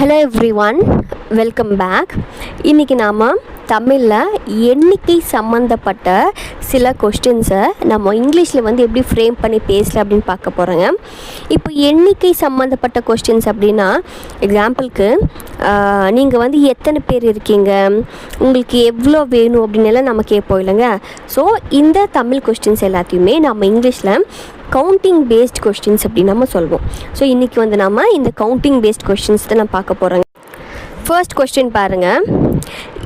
Hello everyone, welcome back. இன்றைக்கி நாம் தமிழில் எண்ணிக்கை சம்மந்தப்பட்ட சில கொஸ்டின்ஸை நம்ம இங்கிலீஷில் எப்படி ஃப்ரேம் பண்ணி பேசல அப்படின்னு பார்க்க போகிறோங்க. இப்போ எண்ணிக்கை சம்மந்தப்பட்ட கொஸ்டின்ஸ் அப்படின்னா, எக்ஸாம்பிளுக்கு நீங்கள் எத்தனை பேர் இருக்கீங்க, உங்களுக்கு எவ்வளோ வேணும் அப்படின்னு எல்லாம் நம்ம கேட்போம் இல்லைங்க. ஸோ இந்த தமிழ் கொஸ்டின்ஸ் எல்லாத்தையுமே நம்ம இங்கிலீஷில் கவுண்டிங் பேஸ்ட் கொஸ்டின்ஸ் அப்படின்னு நம்ம சொல்வோம். ஸோ இன்றைக்கி நம்ம இந்த கவுண்டிங் பேஸ்ட் கொஸ்டின்ஸ் தான் நம்ம பார்க்க போகிறோங்க. ஃபர்ஸ்ட் கொஸ்டின் பாருங்கள்.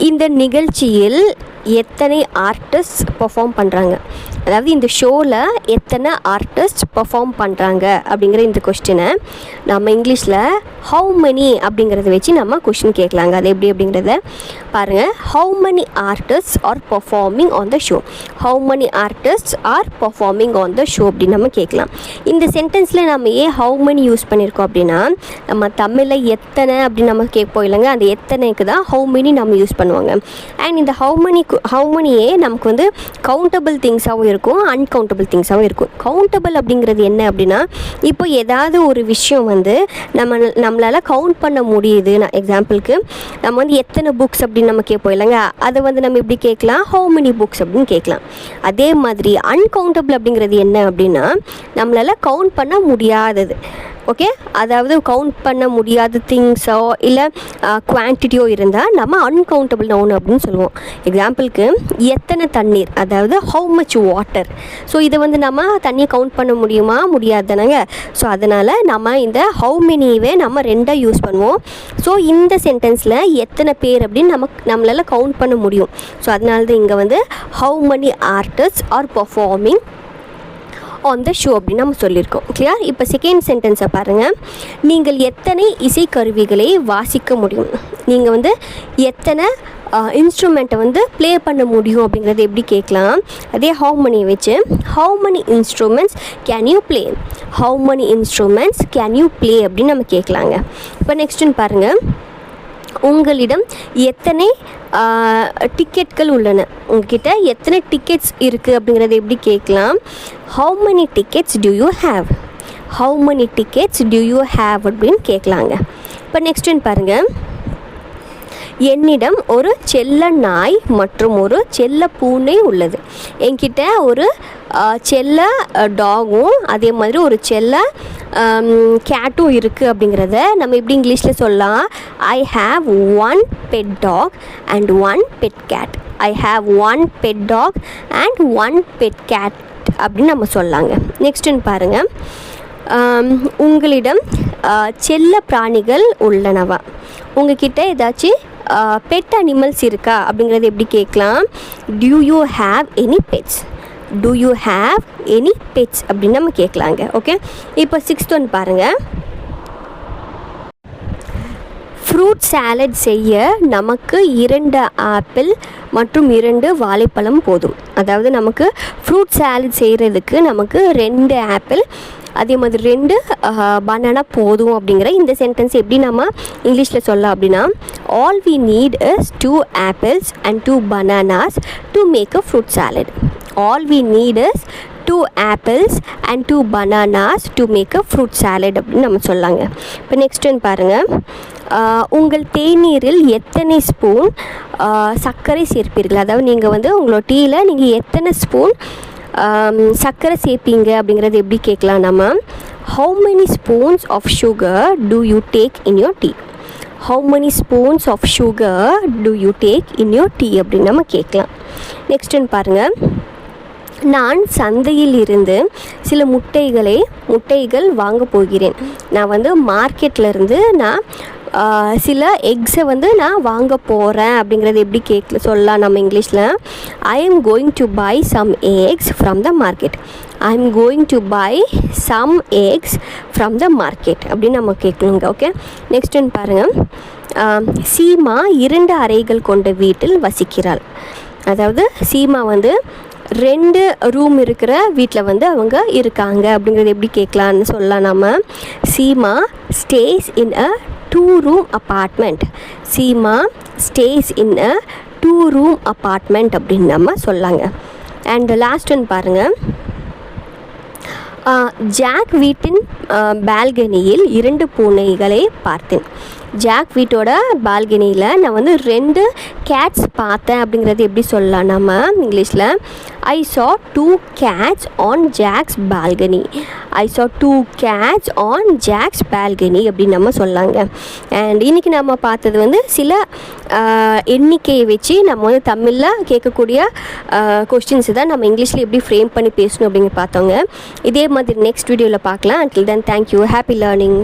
இந்த நிகழ்ச்சியில் எத்தனை ஆர்டிஸ்ட் பெர்ஃபார்ம் பண்ணுறாங்க, அதாவது இந்த ஷோவில் எத்தனை ஆர்டிஸ்ட் பெர்ஃபார்ம் பண்ணுறாங்க அப்படிங்கிற இந்த கொஸ்டினை நம்ம இங்கிலீஷில் ஹவு மெனி அப்படிங்கிறத வச்சு நம்ம கொஸ்டின் கேட்கலாங்க. அது எப்படி அப்படிங்கிறத பாருங்கள். How many artist R performing on the show, how many artist R performing on the show அப்படின்னு நம்ம கேட்கலாம். இந்த சென்டென்ஸில் நம்ம ஏன் ஹவு மெனி யூஸ் பண்ணியிருக்கோம் அப்படின்னா, நம்ம தமிழில் எத்தனை அப்படின்னு நம்ம கேட்போம் இல்லைங்க, அந்த எத்தனைக்கு தான் ஹவு மெனி நம்ம யூஸ் பண்ணுவாங்க. அண்ட் இந்த ஹவு மெனியே நமக்கு கவுண்டபிள் திங்ஸாகவும் இருக்கும், அன்கவுண்டபிள் திங்ஸாகவும் இருக்கும். கவுண்டபிள் அப்படிங்கிறது என்ன அப்படின்னா, இப்போ ஏதாவது ஒரு விஷயம் நம்மளால் கவுண்ட் பண்ண முடியுது. நான் எக்ஸாம்பிளுக்கு நம்ம எத்தனை புக்ஸ் அப்படின்னு நம்ம கேட்போம் இல்லைங்க, அதை நம்ம எப்படி கேட்கலாம், ஹவு மெனி புக்ஸ் அப்படின்னு கேட்கலாம். அதே மாதிரி அன்கவுண்டபிள் அப்படிங்கிறது என்ன அப்படின்னா, நம்மளால் கவுண்ட் பண்ண முடியாதது. ஓகே, அதாவது கவுண்ட் பண்ண முடியாத திங்ஸோ இல்லை குவான்டிட்டியோ இருந்தால் நம்ம அன்கவுண்டபிள் நவுன் அப்படின்னு சொல்லுவோம். எக்ஸாம்பிளுக்கு எத்தனை தண்ணீர், அதாவது ஹவு மச் வாட்டர். ஸோ இதை நம்ம தண்ணியை கவுண்ட் பண்ண முடியுமா, முடியாது தானேங்க. ஸோ அதனால் நம்ம இந்த ஹவு மெனியவே நம்ம ரெண்டாக யூஸ் பண்ணுவோம். ஸோ இந்த சென்டென்ஸில் எத்தனை பேர் அப்படின்னு நம்மளால் கவுண்ட் பண்ண முடியும். ஸோ அதனால தான் இங்கே how many artist R performing on the show அப்படின்னு நம்ம சொல்லியிருக்கோம். கிளியர்? இப்போ செகண்ட் சென்டென்ஸை பாருங்கள். நீங்கள் எத்தனை இசைக்கருவிகளை வாசிக்க முடியும், நீங்கள் எத்தனை இன்ஸ்ட்ருமெண்ட்டை ப்ளே பண்ண முடியும் அப்படிங்கிறது எப்படி கேட்கலாம். அதே ஹவு மெனியை வச்சு how many instruments can you play, how many instruments can you play அப்படின்னு நம்ம கேட்கலாங்க. இப்போ நெக்ஸ்ட்டுன்னு பாருங்கள். உங்களிடம் எத்தனை டிக்கெட்கள் உள்ளன, உங்ககிட்ட எத்தனை டிக்கெட்ஸ் இருக்குது அப்படிங்கிறத எப்படி கேட்கலாம். How many tickets to you have, how many tickets to you have அப்படின்னு கேட்கலாங்க. இப்போ நெக்ஸ்ட்டுன்னு பாருங்கள். என்னிடம் ஒரு செல்ல நாய் மற்றும் ஒரு செல்ல பூனை உள்ளது. என்கிட்ட ஒரு செல்ல டாகும் அதே மாதிரி ஒரு செல்ல கேட்டும் இருக்குது அப்படிங்கிறத நம்ம எப்படி இங்கிலீஷில் சொல்லலாம். I have one pet dog and one pet cat, I have one pet dog and one pet cat அப்படின்னு நம்ம சொல்லலாங்க. நெக்ஸ்ட்டுன்னு பாருங்கள். உங்களிடம் செல்ல பிராணிகள் உள்ளனவா, உங்ககிட்ட ஏதாச்சும் பெட் அனிமல்ஸ் இருக்கா அப்படிங்கிறது எப்படி கேட்கலாம். Do you have any pets, do you have any pets அப்படின்னு நம்ம கேட்கலாங்க. ஓகே, இப்போ சிக்ஸ்த் ஒன் பாருங்கள். ஃப்ரூட் சாலட் செய்ய நமக்கு 2 ஆப்பிள் மற்றும் 2 வாழைப்பழம் போதும். அதாவது நமக்கு ஃப்ரூட் சாலட் செய்கிறதுக்கு நமக்கு 2 ஆப்பிள் அதே மாதிரி 2 பனானா போதும் அப்படிங்கிற இந்த சென்டென்ஸ் எப்படி நம்ம இங்கிலீஷில் சொல்லலாம் அப்படின்னா, all we need is 2 apples and 2 bananas to make a fruit salad. All we need is 2 apples and 2 bananas to make a fruit salad அப்படின்னு நம்ம சொல்லாங்க. இப்போ நெக்ஸ்ட்டுன்னு பாருங்கள். உங்கள் தேநீரில் எத்தனை ஸ்பூன் சர்க்கரை சேர்ப்பீர்கள், அதாவது நீங்கள் உங்களோட டீயில் நீங்கள் எத்தனை ஸ்பூன் சர்க்கரை சேர்ப்பீங்க அப்படிங்கிறது எப்படி கேட்கலாம் நம்ம. How many spoons of sugar do you take in your tea, how many spoons of sugar do you take in your tea அப்படின்னு நம்ம கேட்கலாம். நெக்ஸ்ட்டுன்னு பாருங்கள். நான் சந்தையில் இருந்து சில முட்டைகள் வாங்க போகிறேன். நான் மார்க்கெட்லேருந்து நான் சில எக்ஸை நான் வாங்க போகிறேன் அப்படிங்கிறது எப்படி சொல்லலாம் நம்ம இங்கிலீஷில். I am going to buy some eggs from the market, I am going to buy some eggs from the market அப்படின்னு நம்ம கேட்கணுங்க. ஓகே, நெக்ஸ்ட்டுன்னு பாருங்கள். சீமா 2 அறைகள் கொண்ட வீட்டில் வசிக்கிறாள். அதாவது சீமா 2 ரூம் இருக்கிற வீட்டில் அவங்க இருக்காங்க அப்படிங்கிறது எப்படி கேட்கலான்னு சொல்லலாம் நம்ம. சீமா ஸ்டேஸ் இன் அ 2-room apartment, சீமா ஸ்டேஸ் இன் அ 2-room apartment அப்படின்னு நம்ம சொல்லாங்க. அண்ட் லாஸ்ட் ஒன் பாருங்கள். ஜாக் வீட்டின் பால்கனியில் 2 பூனைகளை பார்த்தேன். ஜாக் வீட்டோட பால்கனியில் நான் வந்து 2 கேட்ஸ் பார்த்தேன் அப்படிங்கிறது எப்படி சொல்லலாம் நம்ம இங்கிலீஷில்? I saw 2 cats on Jack's balcony. I saw 2 cats on Jack's balcony அப்படின்னு நம்ம சொல்லாங்க. அண்ட் இன்றைக்கி நம்ம பார்த்தது வந்து சில எண்ணிக்கையை வச்சு நம்ம வந்து தமிழில் கேட்கக்கூடிய கொஸ்டின்ஸ் தான் நம்ம இங்கிலீஷில் எப்படி ஃப்ரேம் பண்ணி பேசணும் அப்படிங்கிற பார்த்தோங்க. இதே மாதிரி நெக்ஸ்ட் வீடியோவில் பார்க்கலாம். Until then, thank you. Happy learning.